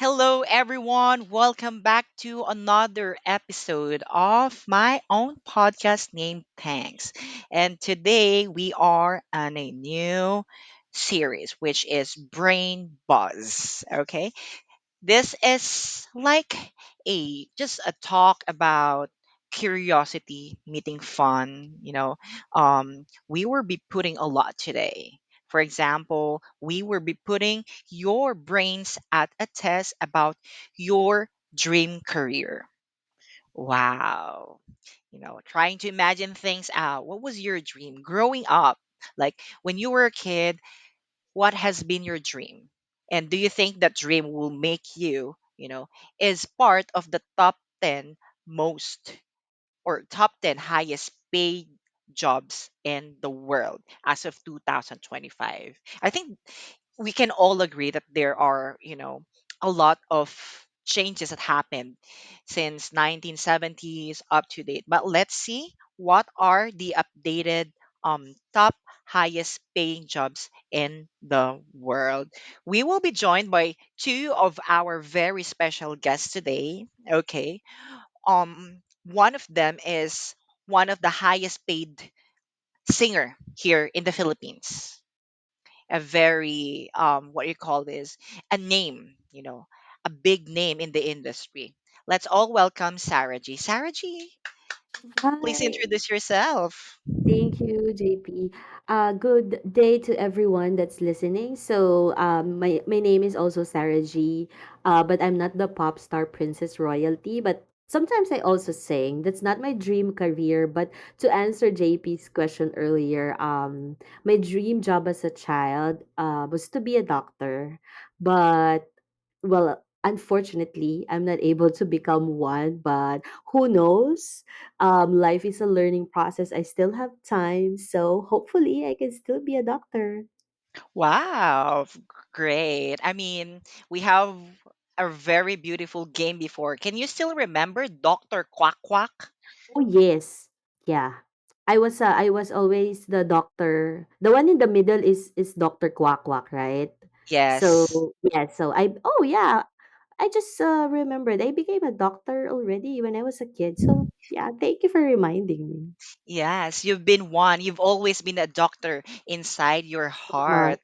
Hello, everyone. Welcome back to another episode of my own podcast named Tengs. And today we are on a new series, which is Brain Buzz. Okay. This is like a just a talk about curiosity meeting fun. We will be putting a lot today. For example, we will be putting your brains at a test about your dream career. Wow. Trying to imagine things out. What was your dream growing up? Like when you were a kid, what has been your dream? And do you think that dream will make you, is part of the top 10 most or top 10 highest paid jobs in the world as of 2025? I think we can all agree that there are, a lot of changes that happened since 1970s up to date. But let's see what are the updated top highest paying jobs in the world. We will be joined by two of our very special guests today. Okay. One of them is one of the highest paid singer here in the Philippines, a very what you call this, a name, a big name in the industry. Let's all welcome Sarah G. Sarah G, please Hi, introduce yourself. thank you, JP. Good day to everyone that's listening. My name is also Sarah G. But I'm not the pop star princess royalty. But sometimes I also sing. That's not my dream career. But to answer JP's question earlier, my dream job as a child was to be a doctor. But well, unfortunately, I'm not able to become one. But who knows? Life is a learning process. I still have time, so hopefully I can still be a doctor. Wow, great. I mean, we have a very beautiful game before. Can you still remember Dr. Quack Quack? Oh yes, yeah. I was always the doctor. The one in the middle is Doctor Quack Quack, right? So Yes. yeah, so I oh yeah, I just remembered I became a doctor already when I was a kid. So yeah, thank you for reminding me Yes, you've been one. You've always been a doctor inside your so much. heart.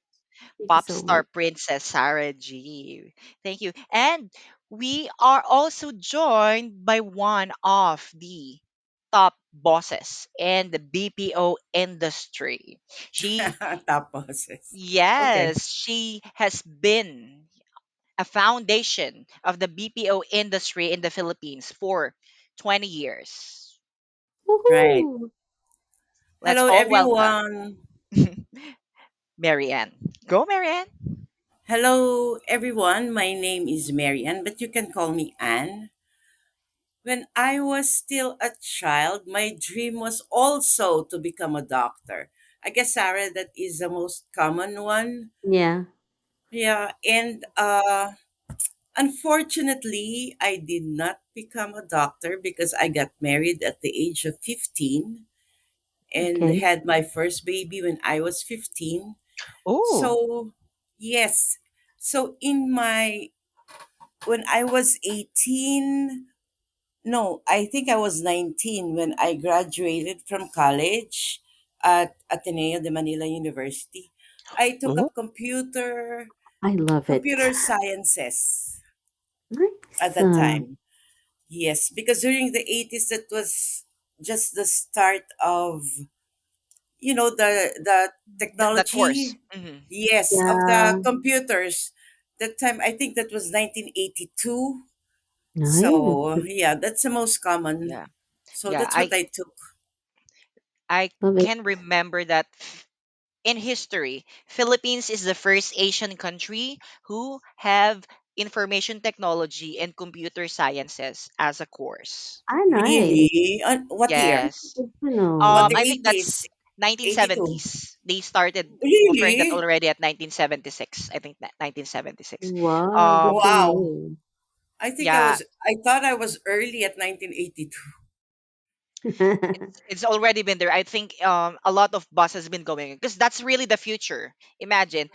Thank you Pop so star much. princess Sarah G. Thank you. And we are also joined by one of the top bosses in the BPO industry. She, Tapos. Okay. yes, she has been a foundation of the BPO industry in the Philippines for 20 years. Right. Woohoo! Let's Hello, all welcome everyone. Marianne. Go, Marianne. Hello, everyone. My name is Marian, but you can call me Anne. When I was still a child, my dream was also to become a doctor. I guess, Sarah, that is the most common one. Yeah. Yeah, and unfortunately, I did not become a doctor because I got married at the age of 15 and Okay. had my first baby when I was 15. Oh, So, yes. So when I was 18, no, I think I was 19 when I graduated from college at Ateneo de Manila University. I took oh, up I love it. computer sciences at Nice. that time. Yes, because during the 80s that was just the start of the that course. technology, yes, of the Yeah, computers. That time I think that was 1982. nice. So yeah, that's the most common. Yeah. So Yeah, that's what I I took. I Love it. can remember that in history, Philippines is the first Asian country who have information technology and computer sciences as a course. Ah, nice. Really? What year? Yes. Good to know. On the I think that's 80s, 82. 1970s. They started offering that Really? already at 1976. I think that 1976. Wow, good to Um Wow. know. yeah, I thought I was early at 1982. it's already been there. I think a lot of bus has been going because that's really the future. Imagine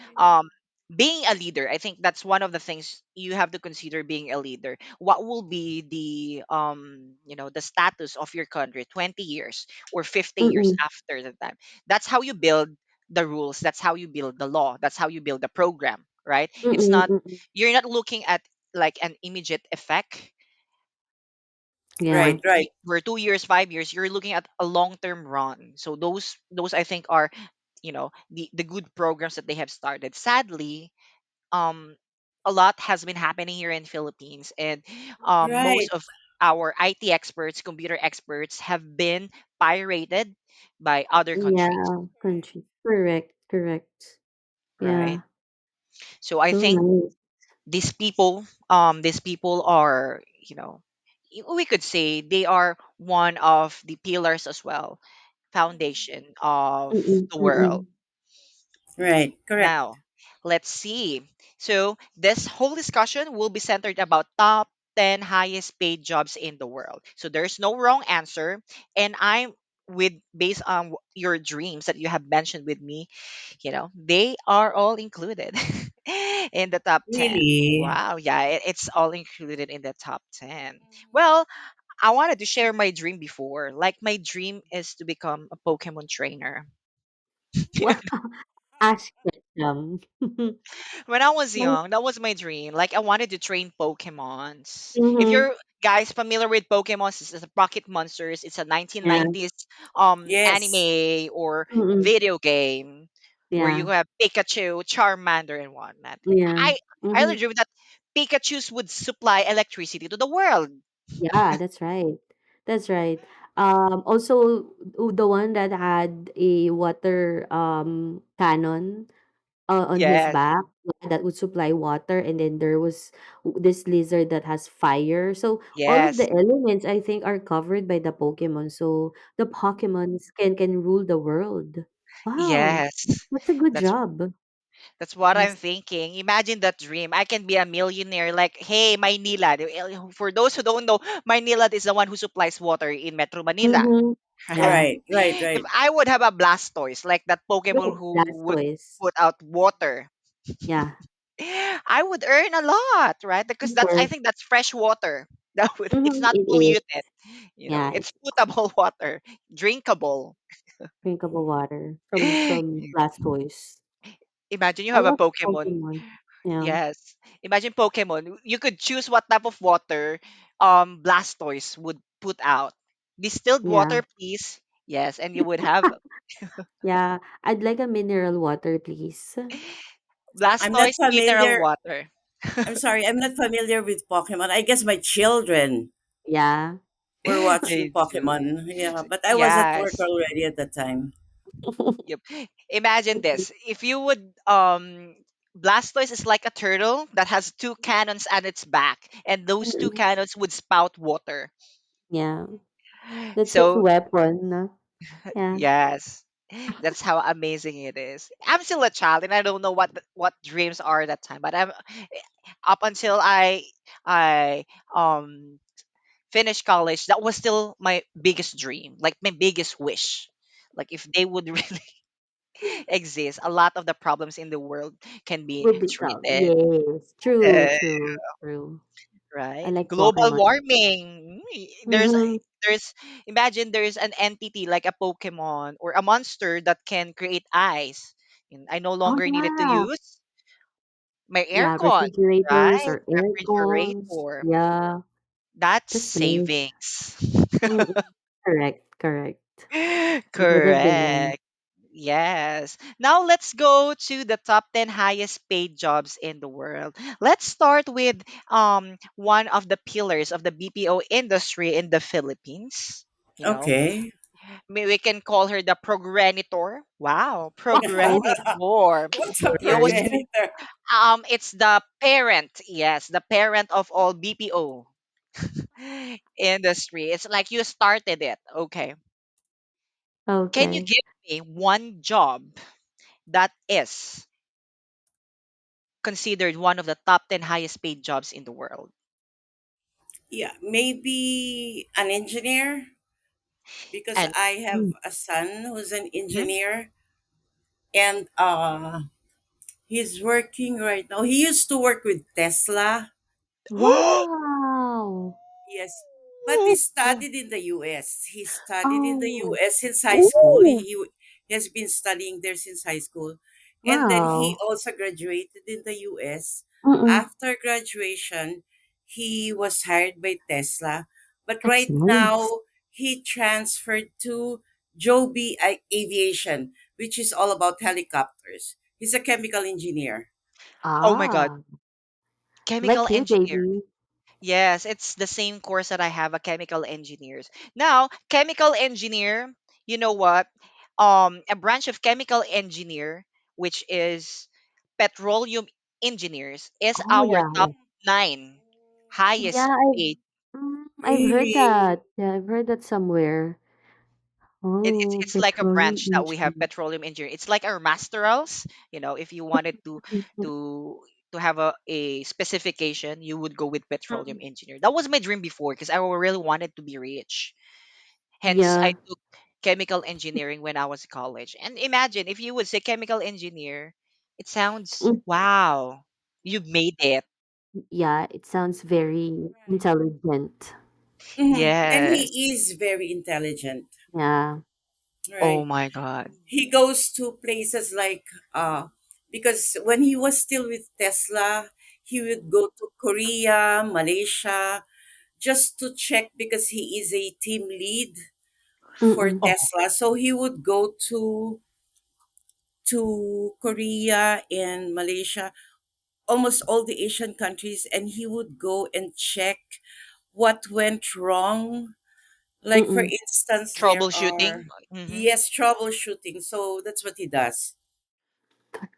being a leader, I think that's one of the things you have to consider. Being a leader, what will be the the status of your country 20 years or 50 years Mm-mm. after the time. That's how you build the rules, that's how you build the law, that's how you build the program, right? It's Mm-mm. not, Mm-mm. you're not looking at like an immediate effect. Yeah. Right, right. For 2 years, 5 years, you're looking at a long-term run. So those I think are, the good programs that they have started. Sadly, um a lot has been happening here in Philippines, and most Right, of our IT experts, computer experts, have been pirated by other countries, Yeah. Country. Correct. Correct. right? Yeah. So I So think nice. these people are, we could say they are one of the pillars as well, foundation of Mm-mm. the world. Mm-mm. right. Correct. Now, let's see. So, this whole discussion will be centered about top 10 highest paid jobs in the world. So, there's no wrong answer. And I'm with based on your dreams that you have mentioned with me, they are all included in the top 10. Really. Wow, yeah, it's all included in the top 10. Well, I wanted to share my dream before. Like, my dream is to become a Pokemon trainer. Wow. Ask them. When I was Well, young, that was my dream. Like, I wanted to train Pokemons. If mhm. you're guys familiar with Pokemons, this is a Pocket Monsters. It's a Yeah. 1990s Yes. anime or Mm-mm. video game where you Yeah. have Pikachu, Charmander, and whatnot. Yeah. I Mhm. really dreamed that Pikachu's would supply electricity to the world. Yeah, that's right. That's right. Also, the one that had a water cannon on his Yes, back, yeah, that would supply water, and then there was this lizard that has fire. So all of the yes, elements, I think, are covered by the Pokemon. So the Pokemons can rule the world. Wow, yes. that's a good That's job. That's what I'm Yes. thinking. Imagine that dream. I can be a millionaire. Like, hey, Maynila. For those who don't know, Maynila is the one who supplies water in Metro Manila. Mm-hmm. Right? Yeah. Right, right, If right. I would have a Blastoise, like that Pokemon Right. who would Blastoise. put out water, Yeah. I would earn a lot, right? Because Of that's, I course. think that's fresh water. It's Mm-hmm. not It is. polluted. Yeah. It's potable water, drinkable. Drinkable water from Blastoise. Imagine you I have a love Pokemon. Pokemon. Yeah. Yes. Imagine Pokemon. You could choose what type of water Blastoise would put out. Distilled Yeah. water, please. Yes, and you would have Yeah. I'd like a mineral water, please. I'm not Blastoise mineral familiar. water. I'm sorry, I'm not familiar with Pokemon. I guess my children Yeah. were watching They do. Pokemon. Yeah, but I was at work Yes. already at the time. Yep. Imagine this. If you would Blastoise is like a turtle that has two cannons at its back, and those two Mm-mm. cannons would spout water. Yeah. That's his So weapon. Yeah. yes. That's how amazing it is. I'm still a child and I don't know what dreams are that time, but I'm up until I finished college, that was still my biggest dream, like my biggest wish. Like if they would really exist, a lot of the problems in the world can be Will become. treated. Yes. True, Uh, true, true. I right? like Global Pokemon. warming. Mm-hmm. There's imagine there's an entity like a Pokemon or a monster that can create ice. And I no Oh longer needed to yeah. use my Yeah, aircon, refrigerators right? or air cons. Refrigerator. Yeah. That's That's nice. savings. Mm-mm. Correct, correct. It would have been nice. Correct. Yes. Now let's go to the top 10 highest paid jobs in the world. Let's start with one of the pillars of the BPO industry in the Philippines. You know, Okay. we can call her the progenitor. Wow, Wow. progenitor. What's a You was Word. progenitor? it's the parent. Yes, the parent of all BPO industry. It's like you started it. Okay. Can you Okay. give me one job that is considered one of the top 10 highest paid jobs in the world? Yeah, maybe an engineer because And I have Mm. a son who's an mhm, engineer, and He's working right now. He used to work with Tesla. Wow. Yes. But he Oh. studied in the US. He studied in the Oh. US since high school. Ooh. He has been studying there since high school. And then he Wow. also graduated in the US. Mm-mm. After graduation, he was hired by Tesla. But That's right nice. now, he transferred to Joby Aviation, which is all about helicopters. He's a chemical engineer. Oh my God. Ah, Chemical like you, engineer. JB. Yes, it's the same course that I have, a chemical engineers. Now, chemical engineer, you know what? A branch of chemical engineer, which is petroleum engineers, is Oh, our yeah. top nine Yeah, highest paid. I've heard Really? that. Yeah, I've heard that somewhere. Oh, It's like a petroleum branch that we have, engineer. petroleum engineer. It's like our masterals. If you wanted Mm, to to have a specification, you would go with petroleum mm. engineer. That was my dream before because I really wanted to be rich. Hence, I Yeah. took chemical engineering when I was in college. And imagine if you would say chemical engineer, it sounds Mm, wow, you've made it. yeah, it sounds very Right. intelligent. Mhm. And Yes. he is very intelligent. Yeah. Oh Right. my God. He goes to places like because when he was still with Tesla, he would go to Korea, Malaysia, just to check because he is a team lead for Mm-mm. Oh, Tesla. So he would go to Korea and Malaysia, almost all the Asian countries, and he would go and check what went wrong. Like for Mm-mm. instance, there troubleshooting. are Hmm. yes troubleshooting. So that's what he does.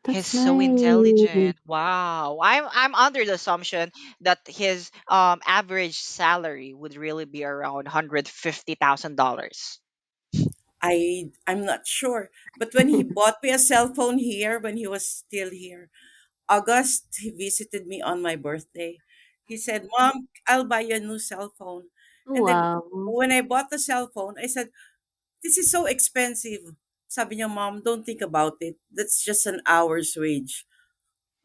He's That's so nice. intelligent. Wow. I'm under the assumption that his average salary would really be around $150,000. I'm not sure. But when he bought me a cell phone here, when he was still here, August, he visited me on my birthday. He said, "Mom, I'll buy you a new cell phone." And then Wow. when I bought the cell phone, I said, "This is so expensive." Sabi niya, "Mom, don't think about it. That's just an hour's wage."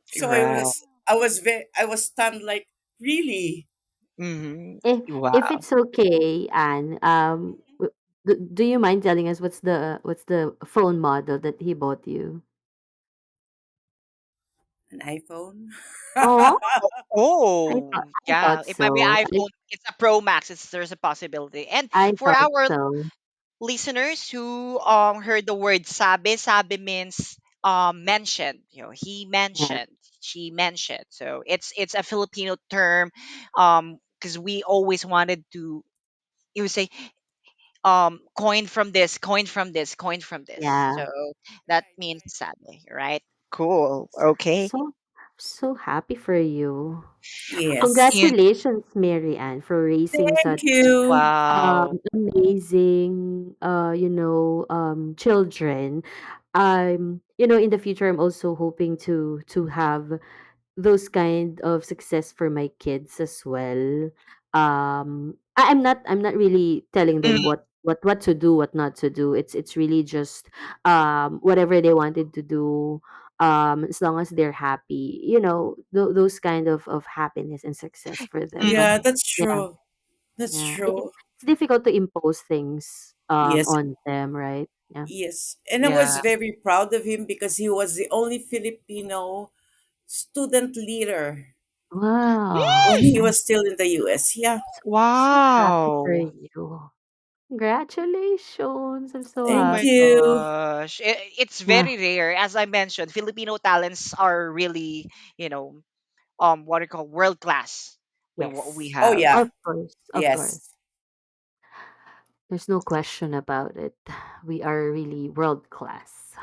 So Wow. I was stunned like, "Really?" Hmm. If Wow. it's okay, Anne, do you mind telling us what's the phone model that he bought you? An iPhone? Oh, Oh, I yeah. thought It might be so. iPhone. It's a Pro Max. There's a possibility. And I for thought our so. listeners who heard the word sabe, sabe means mentioned. He Yeah. mentioned, she mentioned. So it's a Filipino term, because we always wanted to, you would say, coin from this, coin from this, coin from this. Yeah. So that Right, means right. sabe, right? Cool. Okay. So happy for you. Yes. Yeah. Congratulations, Mary Ann, for raising Thank such you. Wow. amazing children. In the future I'm also hoping to have those kind of success for my kids as well. I'm not really telling them Mm, what to do, what not to do. It's really just whatever they wanted to do, as long as they're happy, those kind of happiness and success for them. But mhm. Yeah, that's yeah, true. That's yeah, true. it's difficult to impose things Yes. on them, right? Yeah. Yes. And I was Yeah. very proud of him because he was the only Filipino student leader Wow. when he Mm, was still in the US. Yeah. So happy for wow. you. Congratulations. I'm so Oh Thank my happy. you. gosh. It's Yeah. very rare. As I mentioned, Filipino talents are really, you know, what I call world class with what we Yes. Oh, have. yeah. Of course. Of course. Yes. There's no question about it. We are really world class.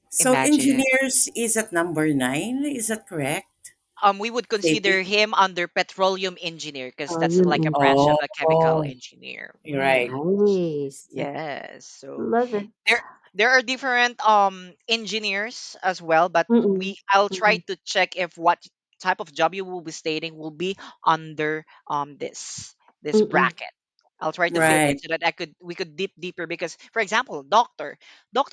So Imagine. engineers is at number nine. Is that correct? We would consider JP? him under petroleum engineer because that's Volume like a branch of engineer. Oh, a chemical engineer. you're right. Nice. Yes. So Love it. there there are different engineers as well, but Mm-mm. I'll try Mm-mm. to check if what type of job you will be stating will be under this Mm-mm. bracket. I'll try to fit Right. it so that I could we could dip deeper because, for example, doctor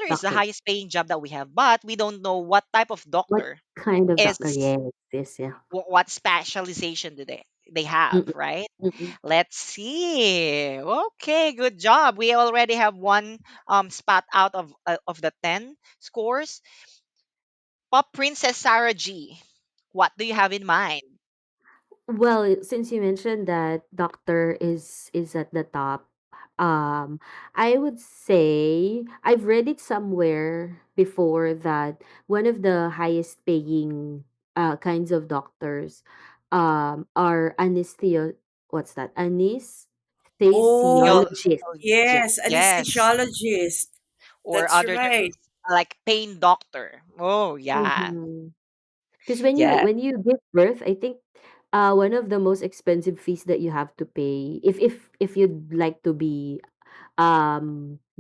is the Doctor. highest paying job that we have, but we don't know what type of What doctor kind of is, doctor? Yes, yes, yeah. what specialization do they have, Mm-mm, right? mm-mm. Let's see. Okay, good job. We already have one spot out of the 10 scores. Pop Princess Sarah G. What do you have in mind? Well, since you mentioned that doctor is at the top, I would say I've read it somewhere before that one of the highest paying kinds of doctors are anestheo what's that? Oh, Anesthesiologist. yes, Yes. anesthesiologist. Or That's other right. like pain doctor. Oh yeah. Mhm. Because when you Yeah. give birth, I think one of the most expensive fees that you have to pay if you'd like to be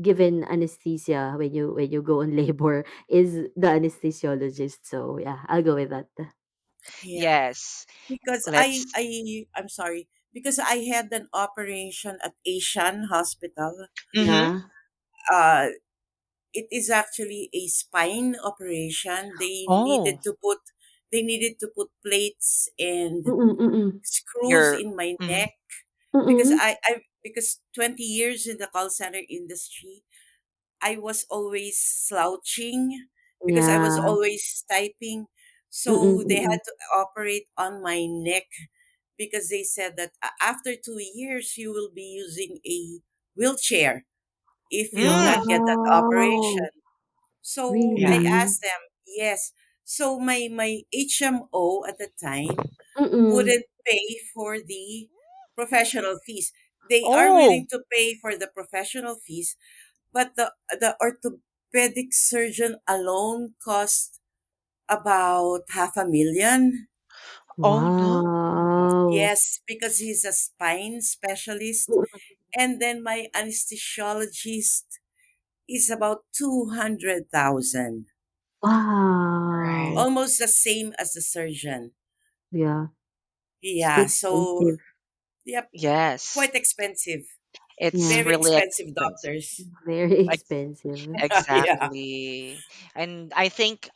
given anesthesia when you go on labor is the anesthesiologist. So yeah, I'll go with that. Yeah. Yes. Because Let's I'm sorry, because I had an operation at Asian Hospital. mm-hmm. Yeah. Uh it is actually a spine operation. Oh, They needed to put plates and Mm-mm, mm-mm. screws you're in my mhm. neck because Mm-mm. because 20 years in the call center industry, I was always slouching because I was Yeah. always typing. Mm-mm, So they mm-mm. had to operate on my neck because they said that after 2 years, you will be using a wheelchair if you will not Mm, get that Wow. operation. So yeah. I Really? asked them, yes. So my HMO at the time Mm-mm. wouldn't pay for the professional fees. They are Oh, willing to pay for the professional fees, but the orthopedic surgeon alone cost about 500,000. oh no. Wow. Yes, because he's a spine specialist. Mm-mm. And then my anesthesiologist is about 200,000. Right. Wow. Almost the same as the surgeon. Yeah. It's too Yeah, so expensive. yep, Yes. quite expensive. It's Yeah. Very really expensive expensive. doctors. Very Ex- expensive. Yeah. Exactly. And I think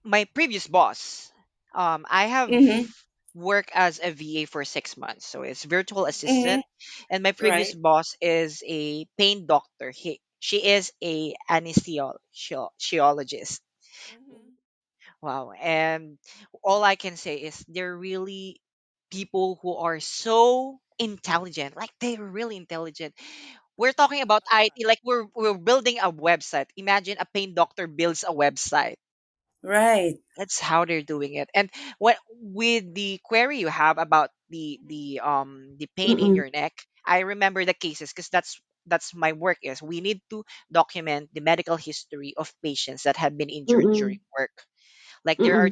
my previous boss, I have Mm-hmm. worked as a VA for 6 months, so it's virtual Mm-hmm. assistant, and my previous Right. boss is a pain doctor. She is a anesthesiologist. Mm-hmm. Wow, and all I can say is they're really people who are so intelligent. Like they're really intelligent. We're talking about IT, like we're building a website. Imagine a pain doctor builds a website. Right. That's how they're doing it. And what with the query you have about the pain in Mm-mm. your neck, I remember the cases because that's my work is we need to document the medical history of patients that have been injured during Mm-mm. work. Like Mm-mm. there are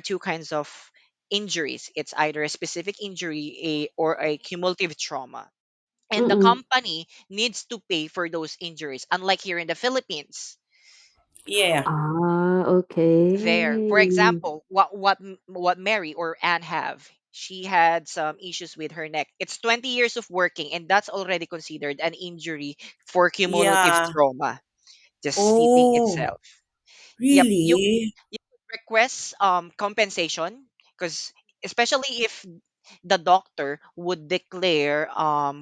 two kinds of injuries. It's either a specific injury or a cumulative trauma. And the Mm-mm. company needs to pay for those injuries, unlike here in the Philippines. Yeah. Ah, There, for okay. example, what Mary or Anne have, she had some issues with her neck. It's 20 years of working, and that's already considered an injury for cumulative Yeah. trauma, just sleeping Oh, itself. Yep, really? you could request compensation because especially if the doctor would declare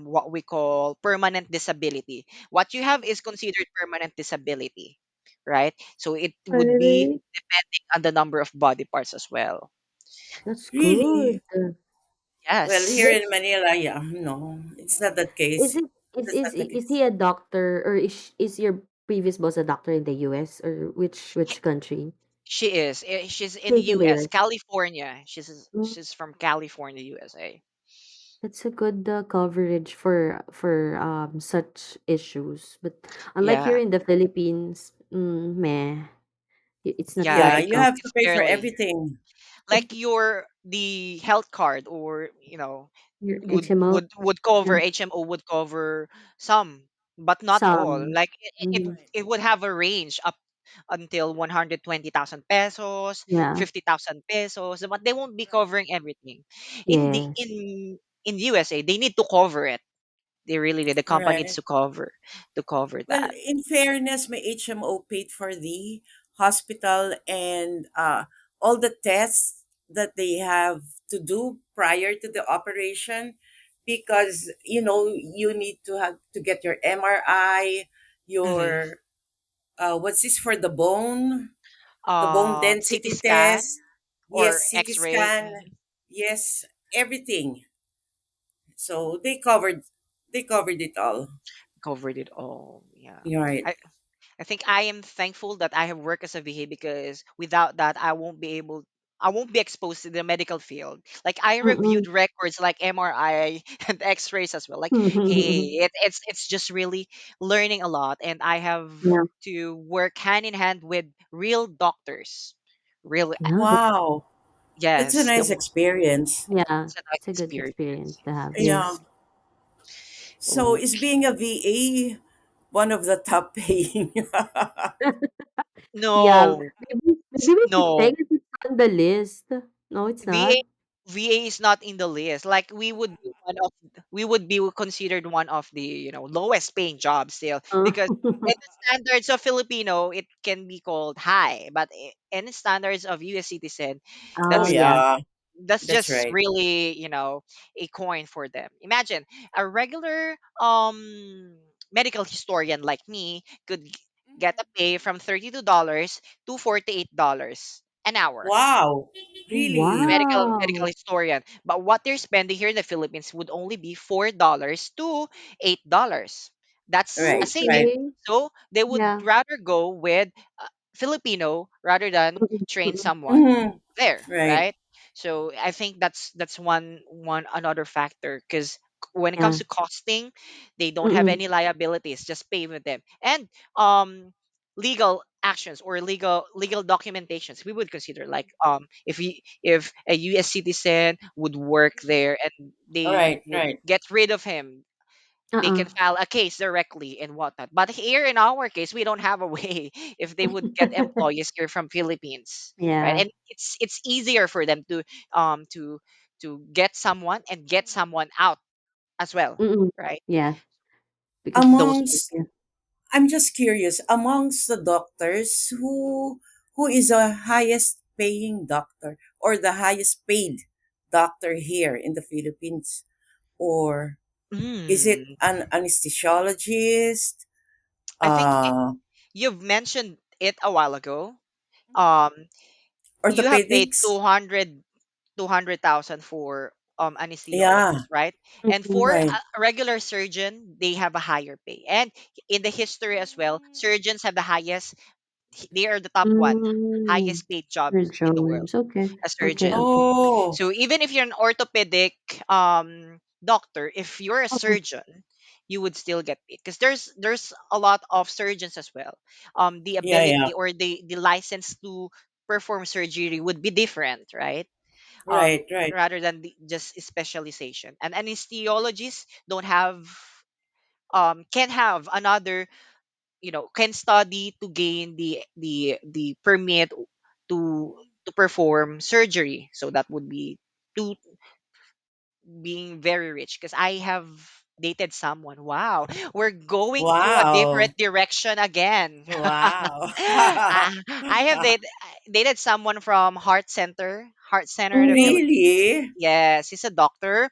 what we call permanent disability. What you have is considered permanent disability, right? So it would be Really? depending on the number of body parts as well. That's good. Really? Well, here Yes, in Manila, yeah, no, it's not that Is case. it That's not the is case. he a doctor or is your previous boss a doctor in the US or which country? she is. She's in He's in the US, US. California. Mm, She's from California, USA. that's a good coverage for such issues. But unlike here Yeah, in the Philippines, meh, it's not yeah. Yeah, that you It's have tough. to it's pay for barely everything. like the health card, or Your would HMO, would would cover yeah, HMO would cover some, but not all. some. Like Hmm. Right. it would have a range up until 120,000 pesos, Yeah. 50,000 pesos, but they won't be covering everything. In the Yes. in USA, they need to cover it. They really need, the company needs Right. to cover Well, that. in fairness, my HMO paid for the hospital and all the tests that they have to do prior to the operation, because you need to have to get your MRI, Hmm. your what's this for the bone CT density scan test, or yes, CT X-ray. scan, yes, everything. So they covered it all. Covered it all. Yeah. You're right. I think I am thankful that I have worked as a VA, because without that I won't be exposed to the medical field. Like, I Mm. reviewed records like MRI and X-rays as well. Like, hey, it's just really learning a lot, and I have Yeah, to work hand in hand with real doctors. Real, yeah, Wow, that's a yes, nice experience. yeah. it's a nice It's a good experience experience. to have. Yeah. Yes. Yes. So is Okay. being a VA one of the top paying? Yeah, No, maybe we should no. take it. It's on the list. No, it's not. VA VA is not in the list. Like, we would be considered one of the, lowest paying jobs still, Uh, because in the standards of Filipino it can be called high, but in the standards of US citizen, Oh that's yeah. yeah, that's that's just right. really, a coin for them. Imagine a regular medical historian like me could get a pay from $32 to $48 an hour. Wow, really? Medical Wow. historian. But what they're spending here in the Philippines would only be $4 to $8. That's a Right, saving. right. Okay. So they would Yeah. rather go with Filipino rather than Mm, train mm, someone Hmm. there, Right. right? So I think that's one another factor, because when it comes yeah. to costing, they don't have Mm, any liabilities, just pay with them. And legal actions or legal documentations, we would consider, like, if a US citizen would work there and they Right, would right. get rid of him, they uh-uh. can file a case directly and whatnot. But here in our case, we don't have a way if they would get employees here from Philippines, right? Yeah. And it's easier for them to get someone and get someone out as well, Mm. right? Yeah, because Those Amongst, yeah. I'm just curious, amongst the doctors, who is the highest paying doctor or the highest paid doctor here in the Philippines? Or is it mm, an anesthesiologist? I think Uh, you've mentioned it a while ago. Um, you have paid orthopedics? 200,000 for Yeah, anesthesiologist, right? And Mm. for right. a regular surgeon, they have a higher pay. And in the history as well, surgeons have the highest. They are the top one, Mm. highest paid jobs For in the world, Jones. Okay. a Okay, surgeon. okay. Oh, So even if you're an orthopedic doctor, if you're a Okay. surgeon, you would still get paid, because there's a lot of surgeons as well. The yeah, yeah. ability or the license to perform surgery would be different, right? Right, right, Rather than just specialization. And anesthesiologists don't have can have another, can study to gain the permit to perform surgery. So that would be two, being very rich, because I have dated someone. Wow, we're going to a wow, different direction again. wow. I have dated someone from Heart Center in the Mhm. Philippines. Really? Yes, he's a doctor,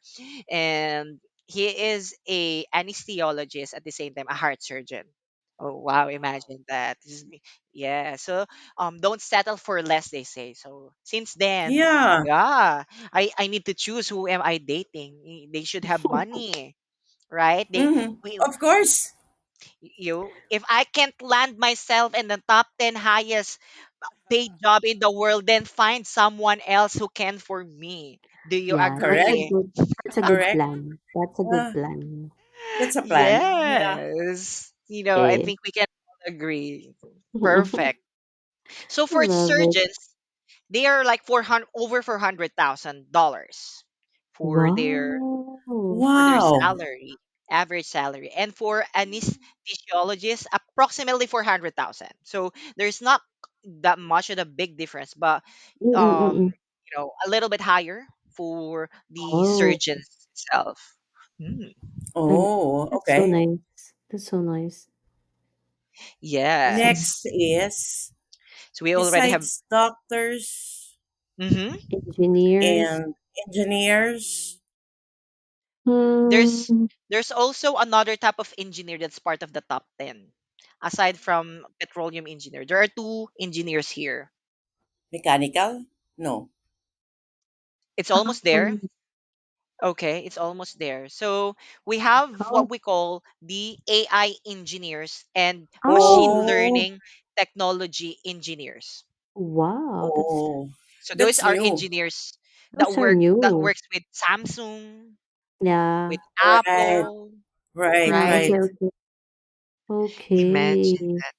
and he is a anesthesiologist at the same time, a heart surgeon. Oh wow, imagine that. Yeah, so don't settle for less, they say. So since then, Yeah. yeah, I need to choose who am I dating. They should have money, right? We Of course. if I can't land myself in the top 10 highest paid job in the world, then find someone else who can for me. Do you Yeah, Correct. agree? that's a good Correct. plan. That's a good Uh, plan. that's a plan. Yeah. Yes. I Okay. think we can all agree. Perfect. So for Love it. surgeons, they are like 400 over $400,000 for their Wow. Wow. salary, average salary. And for anesthesiologists, approximately 400,000. So there's not that much of a big difference, but Mm, um, mm. a little bit higher for the Oh, surgeons. itself. Hmm. And Oh, that's so okay. nice. That's so nice. Yes. Next is, So we already have. besides doctors Mhm. Engineers. and engineers, There's Hmm. there's also another type of engineer that's part of the top 10. Aside from petroleum engineer, there are two engineers here. mechanical? No. It's almost there. Um, Okay, it's almost there. So we have oh, what we call the AI engineers and machine oh, Oh, learning technology engineers. wow. oh, So those that's are new. engineers Those are that new. works with Samsung, with Yeah. Right, Apple, right, Okay, right? right. okay. Imagine Okay. that.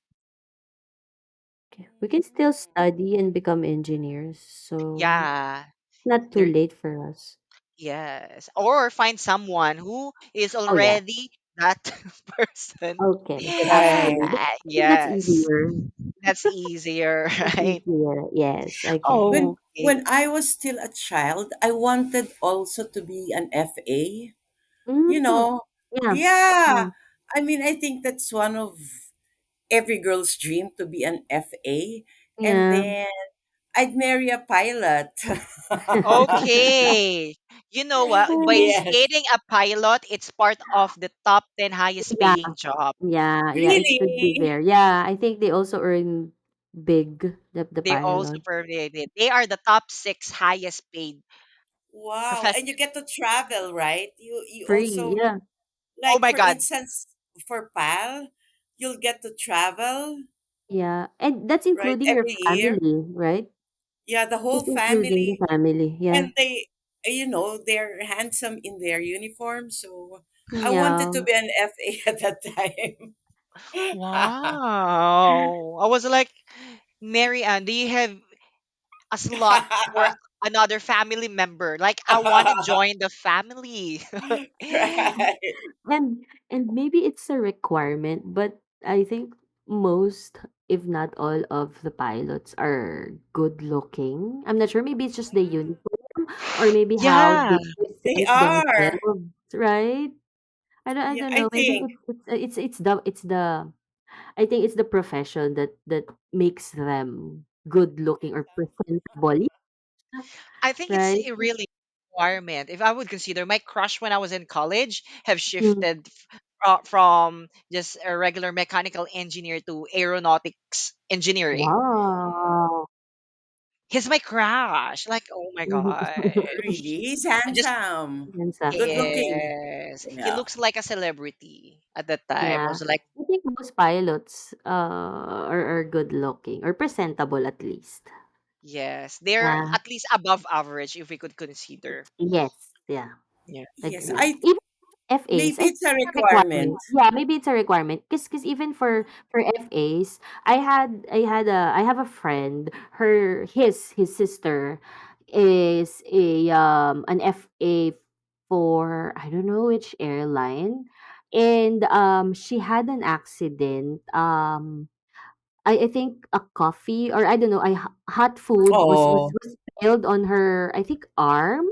Okay. We can still study and become engineers, so Yeah. not too There late for us. yes. Or find someone who is Oh yeah. already that person. Okay. Right. Absolutely. Ah, I think that's yes. easier. That's easier, That's right? easier. Yes. Okay. Okay. When I was still a child, I wanted also to be an FA. You Mm, know, yeah. yeah. Yeah. I mean, I think that's one of every girl's dream to be an FA. And Yeah. then I'd marry a pilot. Okay. You know what? By Yes. stating a pilot, it's part of the top 10 highest Yeah. paying job. Yeah. Yeah. It should be Really? there. Yeah. I think they also earn big, the They also pilot. permeate it. They are the top 6 highest paid Wow. And you professionals. get to travel, right? You Free. also, Yeah. Oh like my for god. instance, for PAL, you'll get to travel, Yeah. And that's right, including your every year. family, right? Yeah, the whole That's including family. the family. And Yeah. they're handsome in their uniform. So I wanted to Yeah. be an FA at that time. Wow. I was like, Mary Ann, do you have a slot for another family member? Like, I want to join the family. Right. And maybe it's a requirement, but I think most, if not all of the pilots are good looking. I'm not sure. Maybe it's just the uniform or maybe how Yeah. they They present are. themselves, right? I Yeah, don't I know. Maybe think. it's the I think it's the profession that makes them good looking or presentable. Yeah, I think it's right? a really requirement. If I would consider my crush when I was in college have Mm. shifted from just a regular mechanical engineer to aeronautics engineering. Wow. He's my crush. Like, oh my god. Really, he's I'm just handsome, Handsome. good Yeah. looking. yes. He Yeah. looks like a celebrity at that time. I Yeah. was like, I think most pilots are good looking or presentable at least. yes, they're Yeah. at least above average if we could consider. Yes. Yeah. Yeah. Yes, Agree. I Even FAs, maybe I think it's a it's a requirement. requirement. Yeah, maybe it's a requirement. Cause even for FAs, I have a friend. His sister is a an FA for I don't know which airline, and she had an accident. I think a coffee or I don't know. Hot food Oh, was spilled on her. I think arm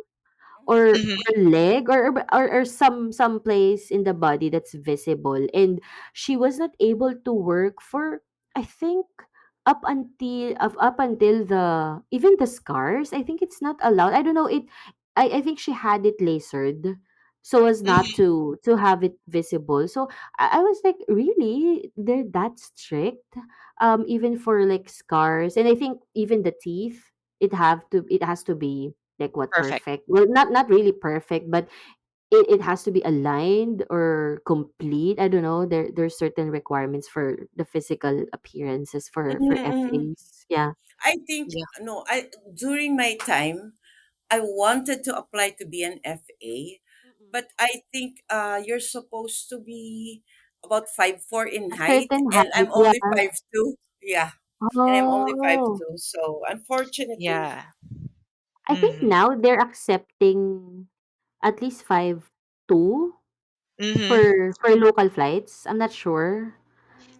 or Hmm. leg or some place in the body that's visible, and she was not able to work for I think up until the even the scars. I think it's not allowed. I don't know it. I think she had it lasered so as not Hmm. to have it visible. So I was like, really, they're that strict, even for like scars. And I think even the teeth, it has to be like what, Perfect. perfect? Well, not really perfect, but it has to be aligned or complete. I don't know. There's certain requirements for the physical appearances for mhm. FAs. Yeah. I think Yeah. no. I during my time, I wanted to apply to be an FA, Mm-mm. but I think you're supposed to be about 5'4" in A height, certain and height, I'm only yeah. 5'2". Yeah, and I'm only five Oh, two. So unfortunately, Yeah. I think Hmm. now they're accepting at least 5'2" Hmm. for local flights. I'm not sure.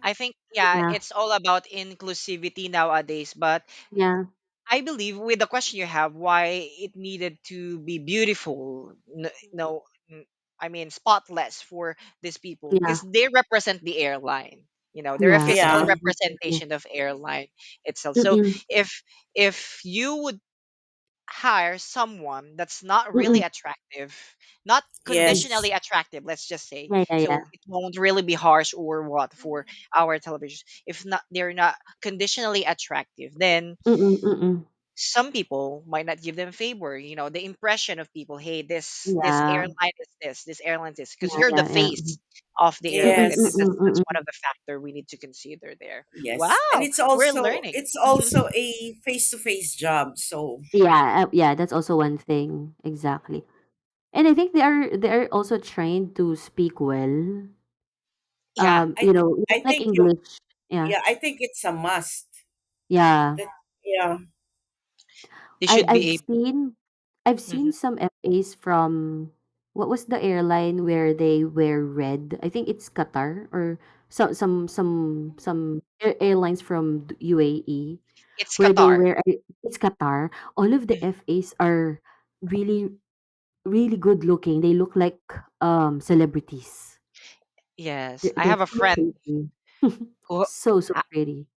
I think, yeah, Yeah. it's all about inclusivity nowadays. But Yeah. I believe with the question you have, why it needed to be beautiful. No, I mean spotless for these people Yeah. because they represent the airline. They're a Yeah. physical Yeah. Exactly. representation of airline itself. So Mm-mm. if you would hire someone that's not really Mm-mm. attractive, not Yes. conditionally attractive, let's just say, Yeah, yeah, so yeah. it won't really be harsh or what for our television. If not, they're not conditionally attractive, then Mm-mm, mm-mm. some people might not give them favor. The impression of people, hey, this Yeah. airline is this airline is this, because Yeah, you're the yeah, yeah. face of the airline. Mm-mm, I think Yes. mm-mm, that's one mm-mm. of the factor we need to consider there. Yes. And Wow, it's we're also learning. it's also a face-to-face job. So Yeah, yeah, that's also one thing. Exactly. And I think they are also trained to speak well. Yeah, I Like think you English. Yeah. yeah, I think it's a must. Yeah. That yeah. they I should I've be able. seen I've seen some FAs from what was the airline where they wear red? I think it's Qatar or airlines from UAE It's where they Qatar. wear it's Qatar. All of the Mhm. FAs are really really good looking. They look like celebrities. Yes, They're, I they're have a so friend pretty. who So uh, pretty.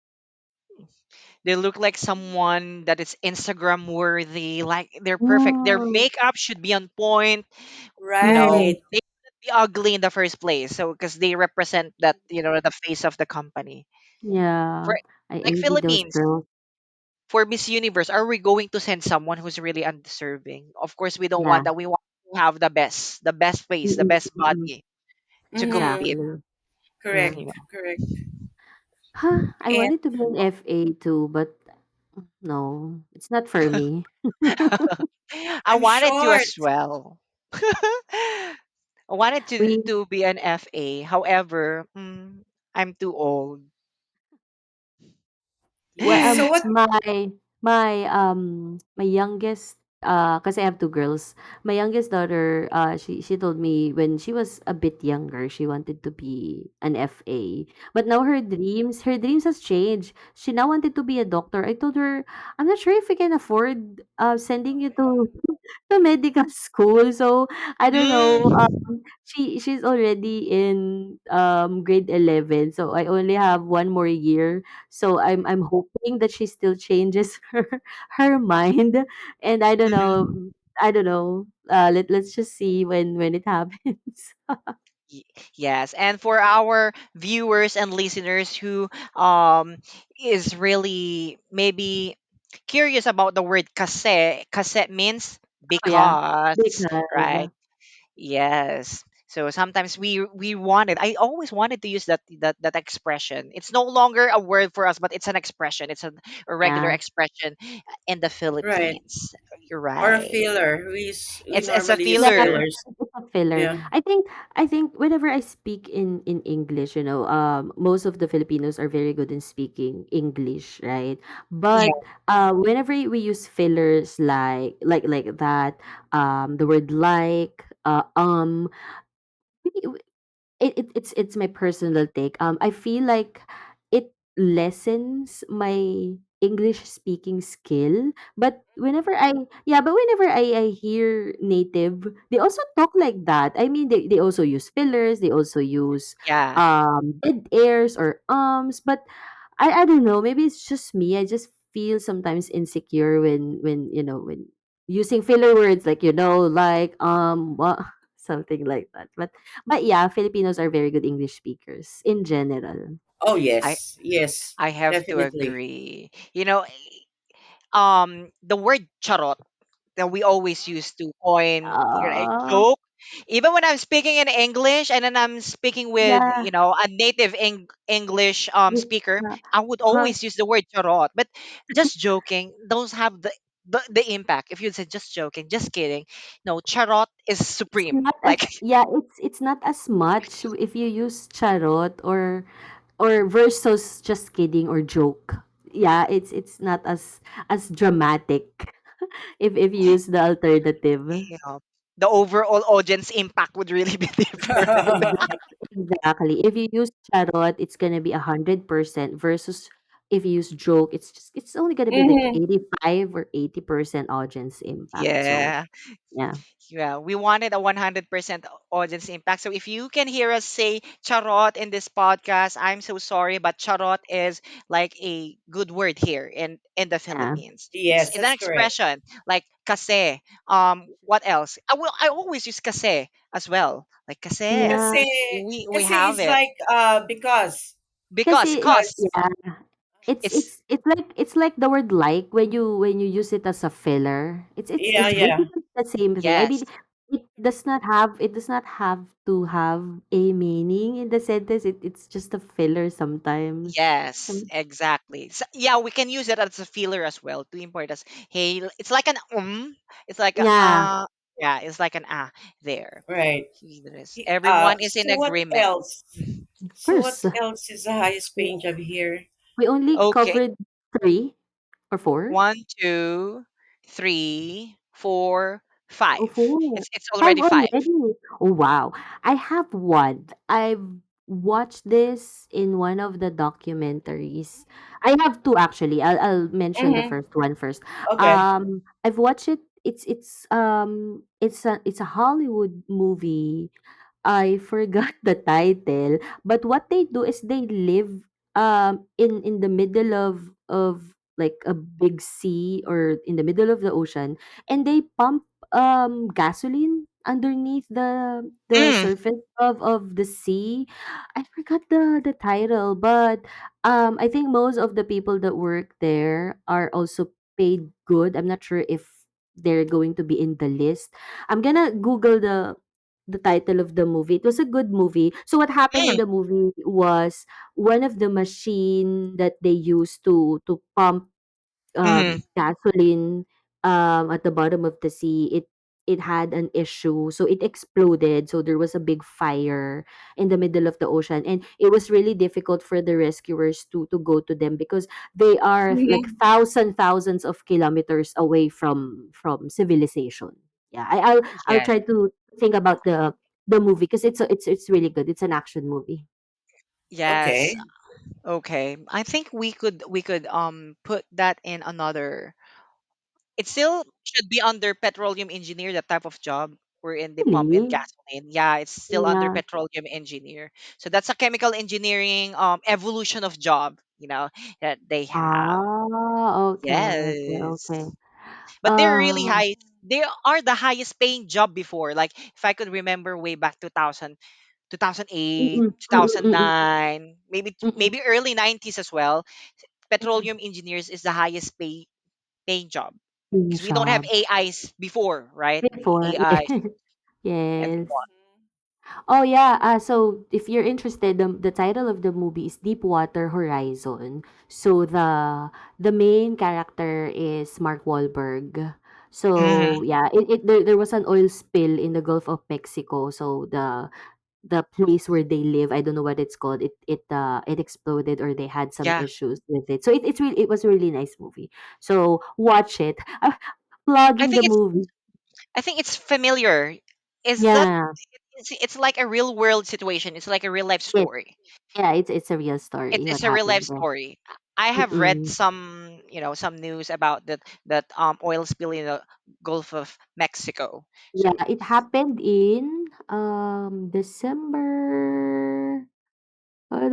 they look like someone that is Instagram worthy. Like they're perfect. Their Mm, makeup should be on point. mm, Right. They shouldn't be ugly in the first place. So because they represent that, the face of the company. yeah. For I like envy those Philippines, girls. for Miss Universe, are we going to send someone who's really undeserving? Of course, we don't want Yeah. that. We want to have the best face, the Mm-mm, best mm-mm. body to Mm-hmm. compete. Exactly. Yeah. Correct. You know. Correct. Huh, I And wanted to be an FA too, but no, it's not for me. I I'm wanted to short. as well. I wanted to We to be an FA. However, I'm too old. Well, So what my youngest, cause I have two girls. My youngest daughter, she told me when she was a bit younger, she wanted to be an FA. But now her dreams has changed. She now wanted to be a doctor. I told her, I'm not sure if we can afford sending you to to medical school. So I don't know. Mm. She's already in grade 11. So I only have one more year, so I'm hoping that she still changes her mind, and I don't Mhm. know. I don't know. Let's just see when it happens. Y- Yes, and for our viewers and listeners who um is really maybe curious about the word kasi means Oh yeah, because, because right? Yes. So sometimes we wanted. I always wanted to use that expression. It's no longer a word for us, but it's an expression. It's a regular yeah, expression in the right. Philippines. You're Or a right. filler. We It's a normally use yeah, filler. fillers. it's a filler. Yeah. I think whenever I speak in English, most of the Filipinos are very good in speaking English, right? Yeah. But whenever we use fillers like that, the word like, it's my personal take. I feel like it lessens my English speaking skill. But whenever I hear native, they also talk like that. I mean, they also use fillers. They also use Yeah. dead airs or But I don't know. Maybe it's just me. I just feel sometimes insecure when using filler words like like what something like that. But yeah, Filipinos are very good English speakers in general. Oh I yes. Yes. I have to Definitely. agree. The word charot that we always use to coin, Ah, joke. Even when I'm speaking in English and then I'm speaking with, yeah. a native English speaker, Uh, I would uh, always use the word charot. But just joking, those have the impact. If you say just joking, just kidding, no, charot is it's supreme. not Like, as yeah, it's not as much if you use charot or versus just kidding or joke. Yeah, it's not as dramatic if you use the alternative. you know, the overall audience impact would really be different. Exactly. If you use charot, it's gonna be 100% versus if you use joke, it's only gonna be like Mm-hmm. 85 or 80% audience impact. So Yeah. yeah. Yeah, we wanted a 100% audience impact. So if you can hear us say charot in this podcast, I'm so sorry, but charot is like a good word here in the Yeah. Philippines. Yes, It's an that's correct. expression like kasi. What else? I always use kasi as well. Like kasi. Yeah. Kasi We kasi have is it like because because Kasi it's cause because yeah. It's it's it's it's like it's like the word like when you use it as a filler. yeah, It's yeah, basically the same thing. I yes. mean, it does not have to have a meaning in the sentence. It's just a filler sometimes. Yes, Um, exactly. So, yeah, we can use it as a filler as well to import us. Hey, it's like an it's like a yeah, yeah, it's like an there. right. Everyone is in So what agreement. else? of So what course. else is the highest paying job here? We only Okay, covered 3 or 4. one, two, three, four, Oh, five. 4. It's 5 already five. already. Oh, wow. I have one. I've watched this in one of the documentaries. I have 2 actually. I'll mention the Mm-hmm. first one first. Okay. I've watched it. It's a Hollywood movie. I forgot the title, but what they do is they live in the middle of like a big sea or in the middle of the ocean, and they pump gasoline underneath the Mm, surface of the sea. I forgot the title, but I think most of the people that work there are also paid good. I'm not sure if they're going to be in the list. I'm gonna Google the title of the movie. It was a good movie. So what happened in mm, the movie was one of the machine that they used to pump mm, gasoline at the bottom of the sea. It had an issue, so it exploded. So there was a big fire in the middle of the ocean, and it was really difficult for the rescuers to go to them because they are like Mm-hmm. thousands of kilometers away from civilization. Yeah, I'll yes, try to think about the movie because it's really good. It's an action movie. yes. Okay. Okay. I think we could put that in another. It still should be under petroleum engineer, that type of job wherein they pump in Really? gasoline. Yeah, it's still under Yeah. petroleum engineer. So that's a chemical engineering evolution of job, that they have. Ah, okay. Yes. But they're really Um, high. They are the highest paying job before. Like if I could remember way back 2000, 2008, mm, mm, mm, 2009, mm. maybe early 90s as well. Mm. Petroleum engineers is the highest paying job Yung because we don't have job. AIs before, right? Before, AI and yes. what? Oh yeah, so if you're interested, the title of the movie is Deepwater Horizon. So the main character is Mark Wahlberg. So Mhm. yeah, there was an oil spill in the Gulf of Mexico. So the place where they live, I don't know what it's called. It exploded or they had some Yeah, issues with it. So it was a really nice movie. So watch it. I Plugging the think it's movie. I think it's familiar. Is that Yeah. it's like a real world situation. It's like a real life It story. yeah, it's a real story It's what a real life happened there. story. I have read Mm-mm. some news about that oil spill in the Gulf of Mexico. Yeah, So it happened in December.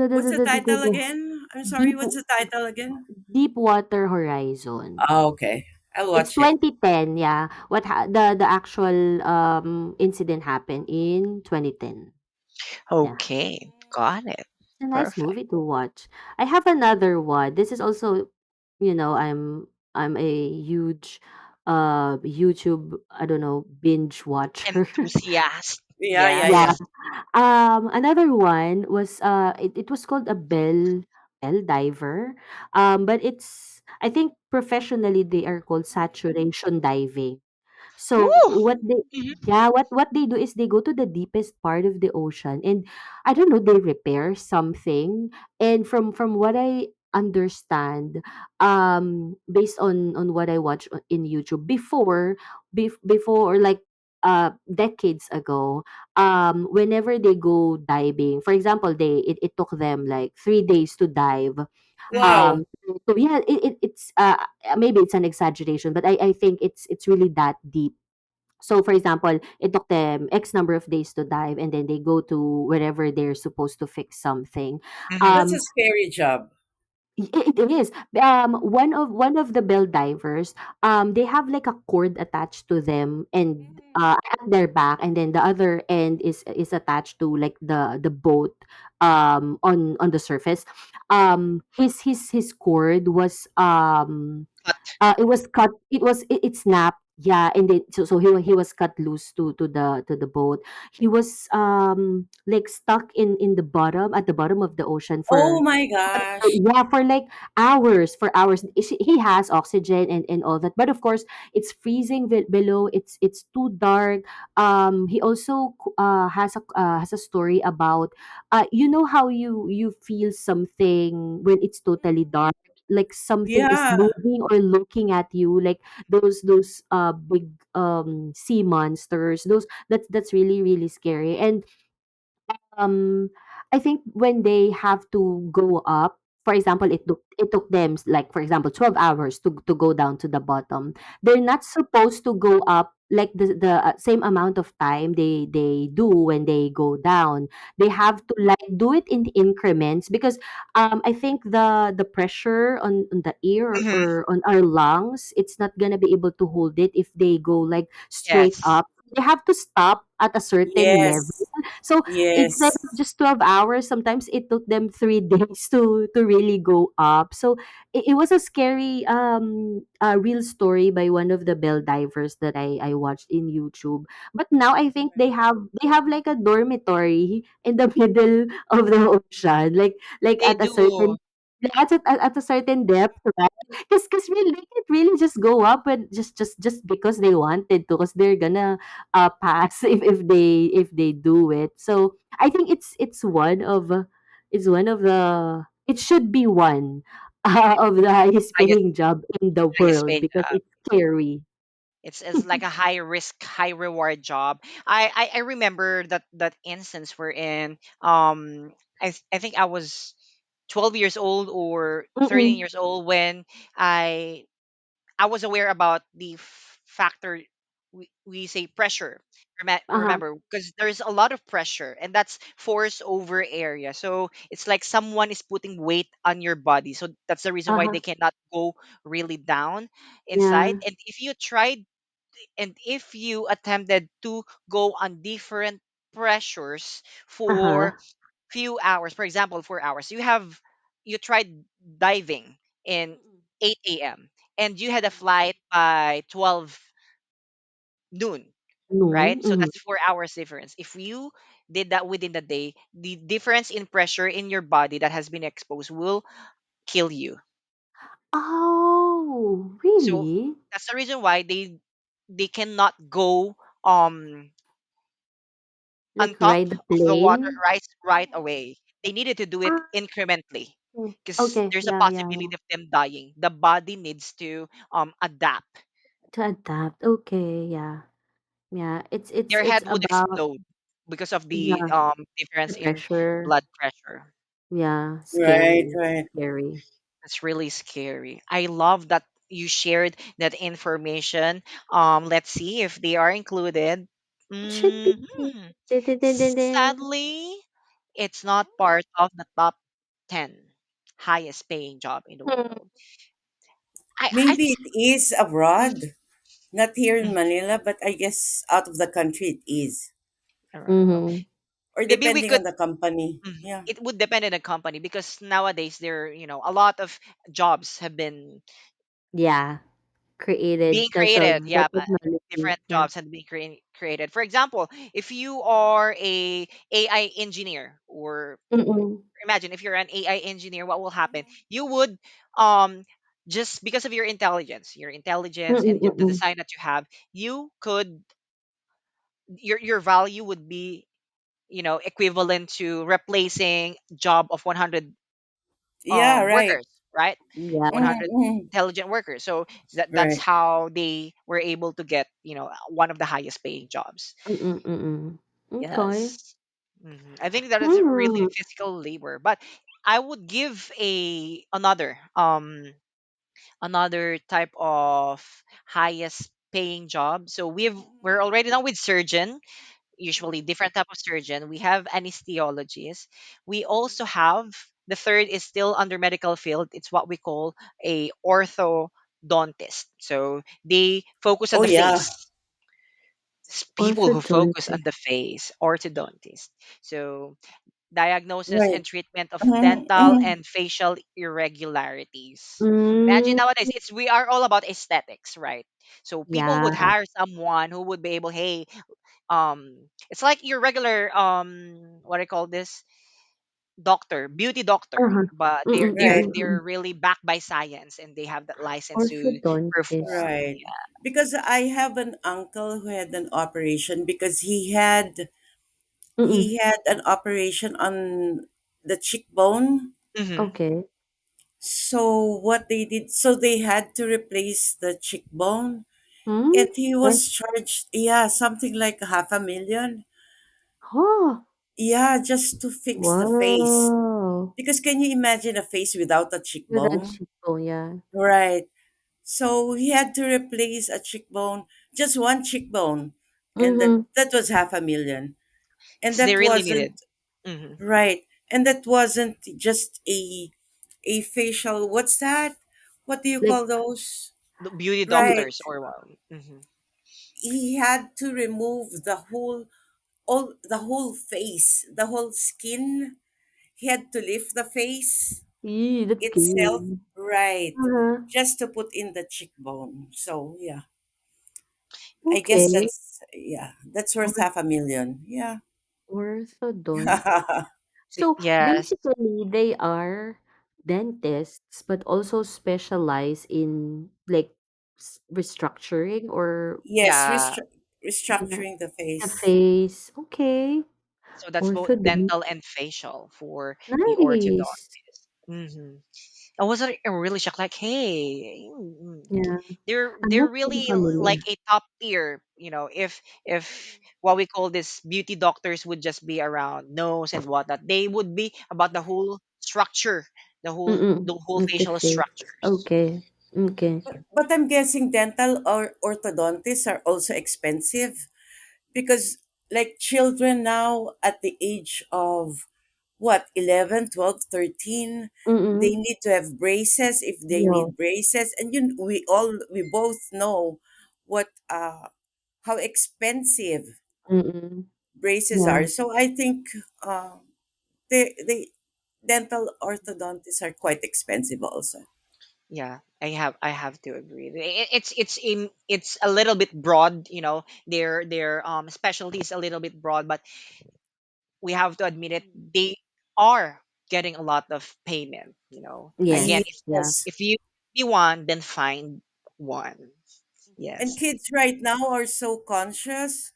What's the title again? I'm sorry. Deep What's the title again? Deepwater Horizon. Oh, okay. I'll It's watch it. 2010, yeah. The actual incident happened in 2010. Yeah. okay, got it. It's a nice Perfect. movie to watch. I have another one. This is also, I'm a huge YouTube, I don't know, binge watcher. Enthusiast. Yeah, yeah, Yes. yeah. Yeah. Another one was it was called a bell diver. But it's I think professionally they are called saturation diving. So Woo! what they Mhm. yeah, what they do is they go to the deepest part of the ocean, and I don't know, they repair something. And from what I understand, based on what I watch in YouTube before, before or like decades ago, whenever they go diving, for example, it took them like 3 days to dive. Mm-hmm. So yeah, it's maybe it's an exaggeration, but I think it's really that deep. So for example, it took them X number of days to dive, and then they go to wherever they're supposed to fix something. Mm-hmm. That's a Um, scary job. it is. One of the bell divers, they have like a cord attached to them and at their back, and then the other end is attached to like the boat on the surface. His cord was Cut. it was cut. It snapped. Yeah, and then so he was cut loose to the boat. He was like stuck in the bottom at the bottom of the ocean Oh for my gosh. yeah, for like hours, for hours. He has oxygen and all that, but of course it's freezing below. It's too dark. He also has a story about you know how you feel something when it's totally dark, like something is Yeah. moving or looking at you, like those big sea monsters. Those that's really really scary. And um, I think when they have to go up, for example, it took them like for example 12 hours to go down to the bottom. They're not supposed to go up like the same amount of time they do when they go down. They have to like do it in increments because I think the pressure on the ear Mm-hmm. or on our lungs, it's not gonna be able to hold it if they go like straight Yes. up. They have to stop at a certain level. Yes. So instead Yes. of just 12 hours, sometimes it took them 3 days to really go up. So it was a scary real story by one of the bell divers that I watched in YouTube. But now I think they have like a dormitory in the middle of the ocean, like They at a do. certain at a certain depth, right? Because really they can really just go up and just because they wanted to, because they're gonna pass if they do it. So I think it's one of the it should be one of the highest Highest, paying job in the highest world paid because job. it's scary. It's like a high risk, high reward job. I remember that instance we're in. I think I was 12 years old or 13 Mm-mm. years old when I I was aware about the factor, we say pressure. Uh-huh. Remember, because there's a lot of pressure, and that's force over area. So it's like someone is putting weight on your body. So that's the reason why Uh-huh. they cannot go really down inside. Yeah. And if you attempted to go on different pressures Uh-huh. for few hours, for example 4 hours, you tried diving in 8 a.m. and you had a flight by 12 noon, Noon. right? So Mhm. that's 4 hours difference. If you did that within the day, the difference in pressure in your body that has been exposed will kill you. Oh, So really? that's the reason why they cannot go um on Like top ride the of the water plane? right away. They needed to do it Ah, incrementally because okay. there's a Yeah, yeah, possibility yeah. of them dying. The body needs to adapt. To adapt. Okay, yeah. Yeah. Their It's head would about explode because of the yeah, difference the in pressure. blood pressure. Yeah, Right, scary. right. Scary. It's really scary. I love that you shared that information. Let's see if they are included. It should be. Mhm. Dun, dun, dun, dun, dun. Sadly, it's not part of the top 10 highest paying job in the Hmm. world. I Maybe it is abroad, not here in mm, Manila, but I guess out of the country it is. I don't know. Mhm. Or Maybe we depending on could. the company. Mhm. Yeah. It would depend on the company because nowadays a lot of jobs have been Yeah, created being because of created. the Yeah, but technology. different Yeah. jobs have been created. For example, if you are a AI engineer, or Mm-mm. imagine if you're an AI engineer, what will happen? You would um just because of your intelligence Mm-mm, and the mm-mm. design that you have, you could your value would be equivalent to replacing job of 100 Yeah, right. workers, right? Yeah. 100 Mm-hmm. intelligent workers. So that's Right. how they were able to get one of the highest paying jobs. Mm-mm, mm-mm. Okay. Yes. I think that is really Hmm. physical labor, but I would give a another type of highest paying job. So we're already now with surgeon, usually different type of surgeon. We have anesthesiologist. We also have the third is still under medical field. It's what we call a orthodontist. So they focus on Oh the yeah. face. People who focus on Orthodontist. the face, orthodontist. So diagnosis Right. and treatment of Mhm, dental mhm. and facial irregularities. Imagine Mm, nowadays, it's we are all about aesthetics, right? So people would yeah. hire someone who would be able, hey, it's like your regular what I call this doctor, beauty doctor, Uh-huh. but they're Mm, they're Right. mm, they're mm. really backed by science and they have that license to Orthodontist. perform. Right. Because I have an uncle who had an operation because Mm. he had an operation on the cheekbone. Hmm. Okay. So what they did, so they had to replace the cheekbone, Hmm? and he Like, was charged, yeah, something like 500,000. oh, Yeah, just to fix the face. wow. Because can you imagine a face without a With a cheekbone? cheekbone, yeah. Right. So he had to replace a cheekbone, just one cheekbone, and that Mm-hmm. that was 500,000. And Because they that really need it. wasn't Hmm. right. And that wasn't just a facial. What's that? What do you Like, call those? Beauty Right. doctors or what? Hmm. He had to remove the whole face, the whole skin. He had to lift the face that's itself, scary. right, Uh-huh. just to put in the cheekbone. So yeah, I guess Okay. that's worth Or 500,000. Yeah. orthodontist. So Yes. basically, they are dentists, but also specialize in like restructuring or Yes, Yeah. yeah, restructuring the the face. face. Okay. So that's both Orthodont. dental and facial for the Nice. orthodontist. Hmm. I was really shocked. Like, hey, Yeah. I'm they're actually really like familiar. a top tier. If what we call this beauty doctors would just be around nose and whatnot, they would be about the whole structure, Mm-mm. the whole Of the facial face. structures. Okay. Okay. But I'm guessing dental or orthodontists are also expensive because like children now at the age of what 11, 12, 13, Mm-mm. they need to have braces if they Yeah. need braces, and we both know what how expensive Mm-mm. braces Yeah. are. So I think they dental orthodontists are quite expensive also. Yeah, I have to agree. It's a little bit broad. Their specialty is a little bit broad, but we have to admit it, they are getting a lot of payment. Again, Yes. Yeah. Yes. if you see one, then find one. And Yes. kids right now are so conscious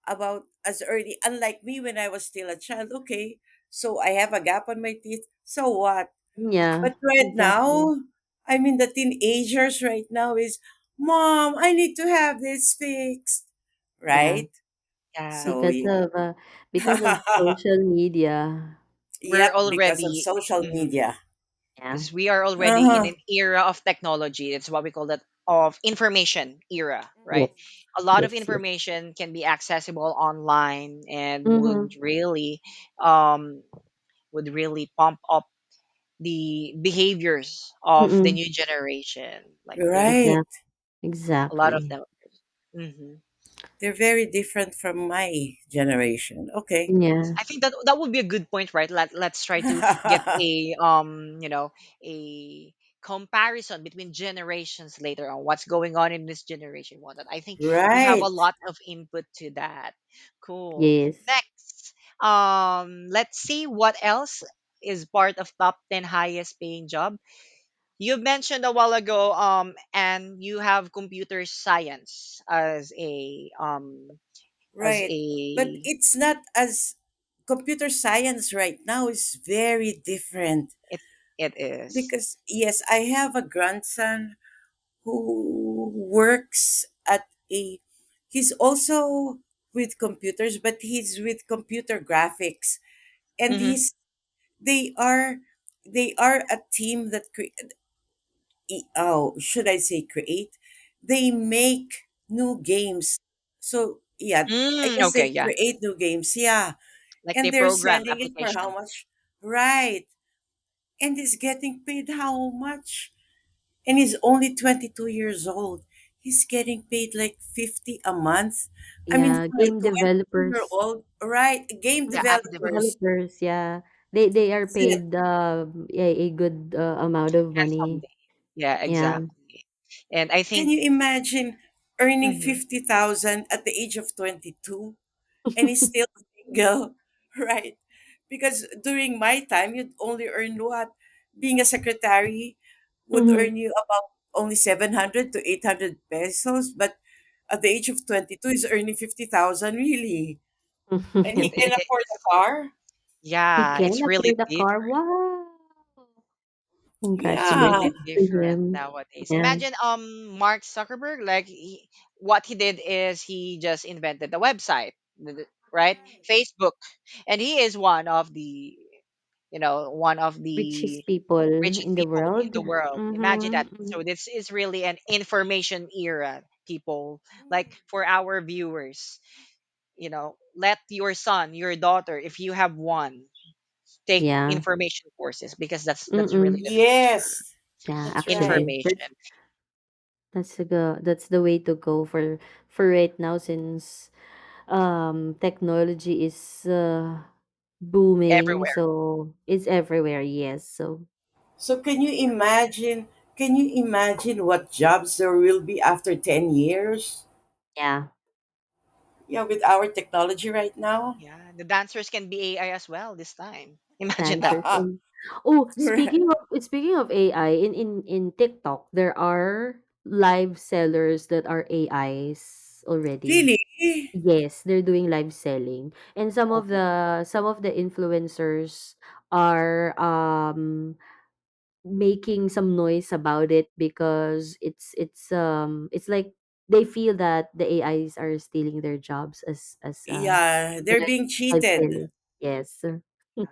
about as early, unlike me when I was still a child. Okay, so I have a gap on my teeth. So what? Yeah. But right Exactly. now, I mean, the teenagers right now is, Mom, I need to have this fixed. Yeah. Right? Yeah, So, Because of social media. we're yep, because of already social media. Yeah. because we are already in Uh-huh. an era of technology. It's what we call that of information era, Yes. right? A lot of Yes. Yes. information can be accessible online and Mm-hmm. um would really pump up the behaviors of the Mm-mm. new generation. Like Right. a lot of Exactly. them. Hmm. They're very different from my generation. Okay. Yeah. I think that would be a good point, right? Let's try to get a comparison between generations later on. What's going on in this generation? Whatnot. I think we have a Right. lot of input to that. Cool. Yes. Next, let's see what else is part of top 10 highest paying job. You mentioned a while ago, and you have computer science as Right. But a it's not as computer science right now is very different it it is. because yes, I have a grandson who works at a he's also with computers, but he's with computer graphics, and Mm-hmm. they are they are a team that oh, should I say create? They make new games. So yeah, I Mm, guess okay, they yeah. create new games. Yeah, Like and they they're program selling it for how application. much? Right, and he's getting paid how much? And he's only 22 years old. He's getting paid like 50 a month. I mean, Yeah, for a game 22-year developers. old, right? Game Yeah, Mhm. app developers. developers. Developers, yeah. They are paid a good amount of And money. someday. Yeah, Yeah. exactly. And I Can think you imagine earning mhm, 50,000 at the age of 22 and he's still single, right? Because during my time, you'd only earn what? Being a secretary would Mhm. earn you about only 700 to 800 pesos, but at the age of 22, he's earning 50,000, really. And he can afford a car? He yeah, can it's really afford a car. different. Wow. It's Yeah. really Congratulations to different him. nowadays. Yeah. Imagine Mark Zuckerberg, like what he did is he just invented the website, right? Facebook, and he is one of the one of the Richest people richest in the people in world. the world. Imagine that. Mm-hmm. So this is really an information era, people. Like for our viewers, let your son, your daughter, if you have one, take Yeah. information courses because that's really Mm-mm. the future. Yes, Yeah, that's right. actually, Information that's the way to go for right now, since technology is booming, everywhere. so it's everywhere. Yes, so So can you imagine what jobs there will be after 10 years? yeah, Yeah, with our technology right now. Yeah, the dancers can be AI as well this time. Imagine that. dancers and oh, Right. speaking of AI, in TikTok there are live sellers that are AIs already. Really? Yes, they're doing live selling. And Oh, some of the influencers are making some noise about it because it's like they feel that the AIs are stealing their jobs as Yeah, they're their being live cheated sellers. Yes. yeah.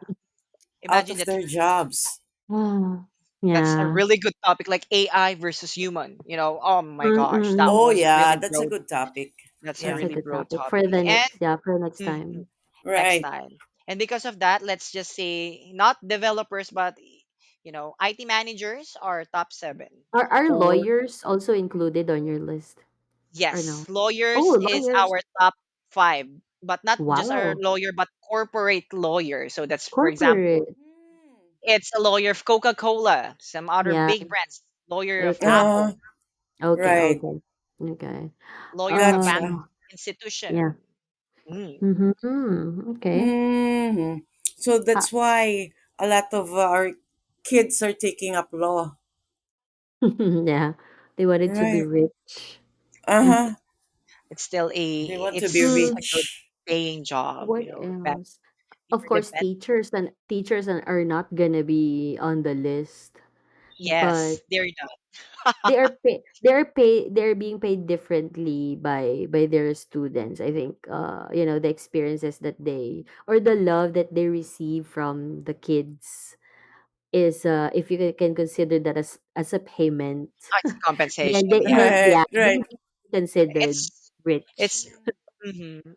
out Imagine of that. their jobs. Ah, That's a yeah. really good topic, like AI versus human. Oh my gosh, that Oh Mm-mm. was yeah, really that's a broad. good topic. That's a That's Yeah. a really good broad topic for topic. the And next, yeah, for next mhm, time. next Right. time. And because of that, let's just say not developers, but IT managers are top seven. Are For lawyers also included on your list or yes, no? Oh, lawyers is lawyers. our top five, but not just our Wow. lawyer, but corporate lawyer. So that's, for example, Corporate. Hmm. it's a lawyer of Coca Cola, some other Yeah. big brands, lawyer of Okay. Apple, Okay. Right. Okay. Okay. lawyer of a bank Gotcha. Um. Yeah. institution. Mm. Mm-hmm. Okay. Hmm. So Ha- that's why a lot of our kids are taking up law. yeah. They wanted to be Right. rich. Uh-huh. It's still They want to be it's Mm, a good rich. paying job, what But else? Of you're the course, best. are not gonna be on the list, but Yes, they're not. they're being paid differently by their students. I think the experiences that they or the love that they receive from the kids is if you can consider that as a payment, It's a then compensation. they Yeah, then Right. yeah, Right. then considered it's rich. it's.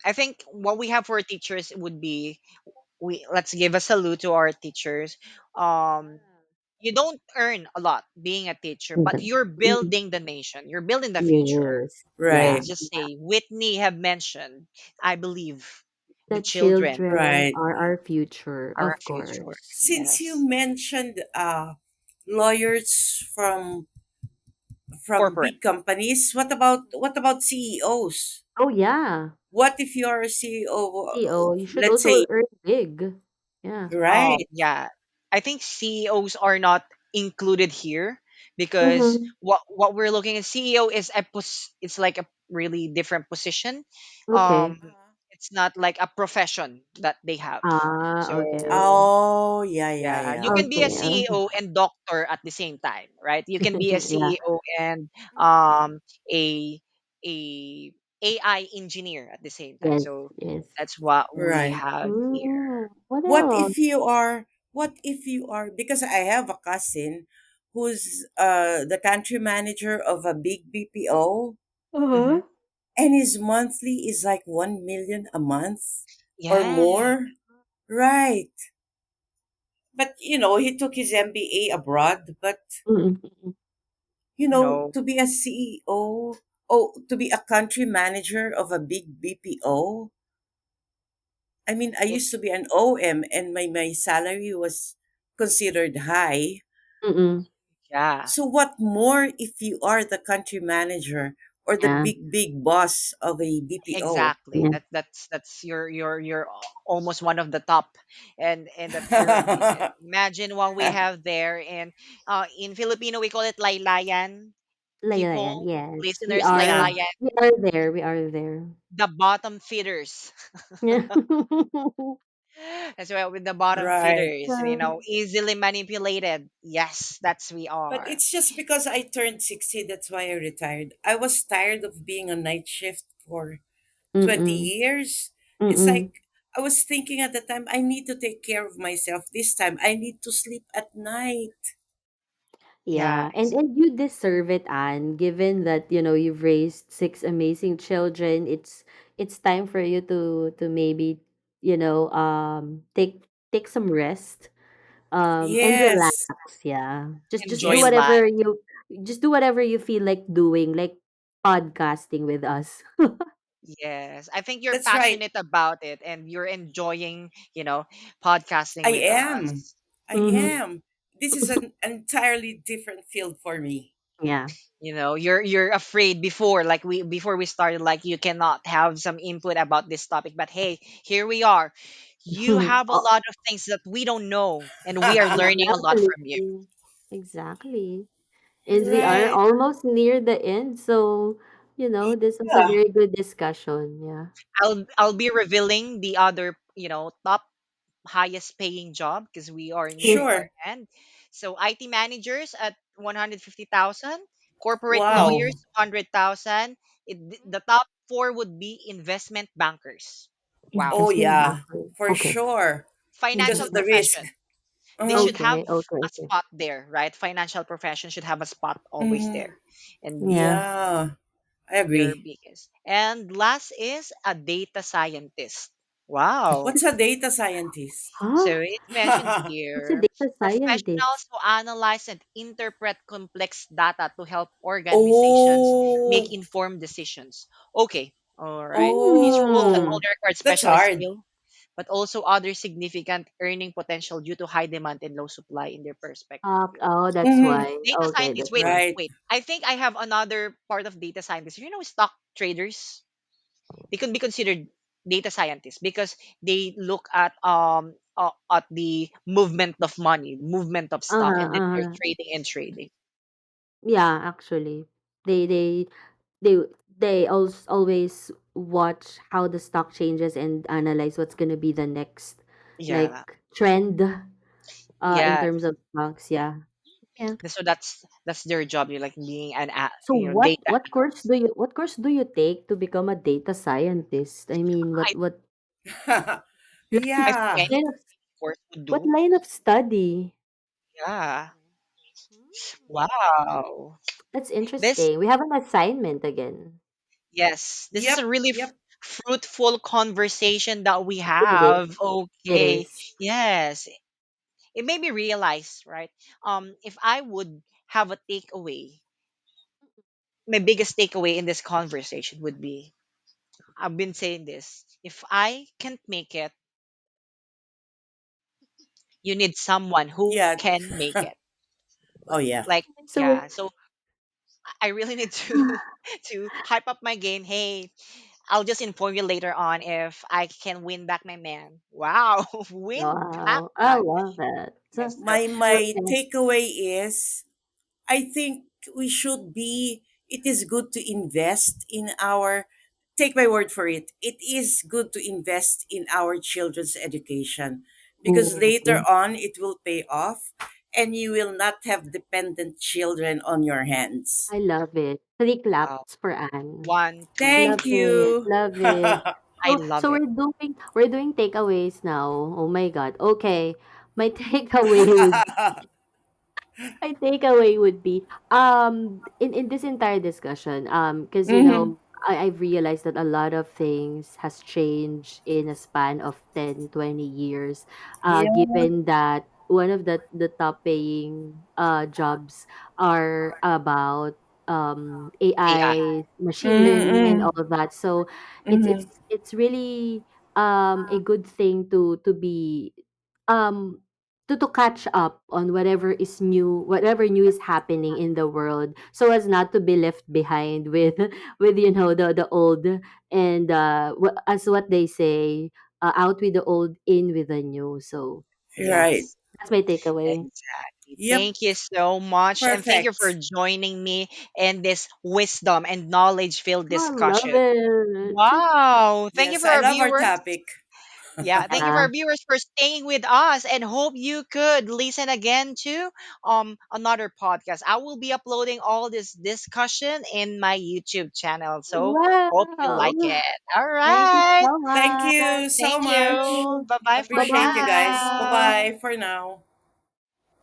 I think what we have for teachers would be we let's give a salute to our teachers. Um, you don't earn a lot being a teacher, but Mhm. you're Mhm. building the nation. You're building the future. Yes. Yeah. Let's Right. just say Whitney have mentioned, I believe, the The children children Right. are our future, are our of future. course. Since you Yes, mentioned lawyers from corporate. big companies, what about CEOs? Oh yeah. What if you're a CEO? CEO, you should Let's also say, earn big. Yeah. right, Yeah, I think CEOs are not included here because Mm-hmm. what we're looking at CEO is it's like a really different position. Okay. Um, it's not like a profession that they have. Ah, okay, So okay. oh yeah, yeah, yeah, you yeah. can be a Okay, okay. CEO and doctor at the same time, right? You can be a Yeah. CEO and um a a AI engineer at the same time. Yes, So yes. that's what we Right. have here. Mm, what What else? if you are? what if you are, because I have a cousin who's the country manager of a big BPO, Mm-hmm. Uh-huh. and his monthly is like 1 million a month or Yeah. more. Right. But he took his MBA abroad, but Mm, mm. No. to be a CEO, oh, to be a country manager of a big BPO. I mean, I It, used to be an OM, and my salary was considered high. Mm. yeah. So what more if you are the country manager or the Yeah, big boss of a BPO? Exactly. yeah. That's your almost one of the top, and that you're imagine what we have there in Filipino we call it laylayan. People, Laylayan, yes. listeners, Yeah. laylayan, We are there, we are there. the bottom feeders. Yeah. As well with the bottom Right. feeders, Yeah. easily manipulated. Yes, that's we But are. it's just because I turned 60, that's why I retired. I was tired of being a night shift for 20 Mm, years. It's mm. like I was thinking at the time, I need to take care of myself this time. I need to sleep at night. Yeah, and Yes, you deserve it, Anne, given that, you've raised 6 amazing children. It's time for you to maybe, take some rest, and relax, Yes. yeah. Just do enjoy Yes. life. whatever you feel like doing, like podcasting with us. Yes, I think you're That's right. passionate about it and you're enjoying, podcasting I with am. us. I Mhm. am. This is an entirely different field for me. Yeah. You're afraid before, like we started, like you cannot have some input about this topic, but hey, here we are. You have a Oh, lot of things that we don't know, and we are learning a lot exactly. from you. Exactly. And we are Right. almost near the end, so, this was a Yeah. very good discussion. Yeah. I'll be revealing the other, top highest paying job because we are near Mm. our Sure. end. So IT managers at 150,000, corporate lawyers Wow. 100,000. The top four would be investment bankers. Wow. Oh, Investment yeah. banker. For Okay. sure. Because Financial of the Investment. risk. profession. They Uh-huh. should have Okay. Okay. a Okay. spot there, right? Financial profession should have a spot always Hmm. there. And Yeah. Yeah. I their agree. biggest. And last is a data scientist. Wow. What's a data scientist? Huh? So it mentions What's a here data professionals scientist? who analyze and interpret complex data to help organizations make Oh. informed decisions. Okay, all right. These roles not Oh. Hmm. only require That's specialized hard. skill, but also other significant earning potential due to high demand and low supply in their perspective. Oh, that's Hmm. why. Data Okay, scientists, that's wait, why. Right. wait. I think I have another part of data scientists. Stock traders? They could be considered data scientists because they look at the movement of money, movement of stock, Uh-huh, and then they're uh-huh. trading and trading. Yeah, actually. They they they they always watch how the stock changes and analyze what's gonna be the next, like, Yeah, trend, in yeah. terms of stocks. Yeah. Yeah. So that's their job. You're like being an So data analyst. what course do you take to become a data scientist? I mean, I like, I think Yeah. any line of course would what do. line of study? Yeah. Hmm. Wow. That's This interesting. We have an assignment again. Yes, this is a Yep. really Yep. fruitful conversation that we It is. have. It Okay. is. Yes, it made me realize, right? If I would have a takeaway, my biggest takeaway in this conversation would be, I've been saying this: if I can't make it, you need someone who Yeah. can make it. Oh, yeah. Like, So, yeah. So I really need to to hype up my game. Hey, I'll just inform you later on if I can win back my man. Wow, win back wow, I my love that. yes. So My Okay. takeaway is, I think we should be, it is good to invest in our, take my word for it, it is good to invest in our children's education, because later Mm, on it will pay off and you will not have dependent children on your hands. I love it. 3 wow, claps for Anne. one, two, Thank Love it, you. love it. I So love so it. we're doing takeaways now. Oh my God. Okay. my takeaway would my takeaway would be in this entire discussion, because Mm-hmm. I've realized that a lot of things has changed in a span of 10, 20 years, Yeah. given that one of the top paying jobs are about AI. AI, machine learning, and Mm-hmm. all of that. So Mm-hmm. it's really a good thing to be um to catch up on whatever new is happening in the world, so as not to be left behind with with the old, and as what they say, out with the old, in with the new. So yeah, Right. Yes, that's my takeaway. exactly. Yep. Thank you so much. And thank you for Perfect. joining me in this wisdom and knowledge filled I love discussion. it. Wow. Thank you Yes, for I our love our viewers. topic. Yeah, thank you for Yeah. our viewers for staying with us and hope you could listen again to another podcast. I will be uploading all this discussion in my YouTube channel. So hope you Wow. like it. All Thank you right. so Thank much. you Thank so Thank much. you. you. Bye bye for Bye Appreciate you guys. Bye now. bye. bye for now.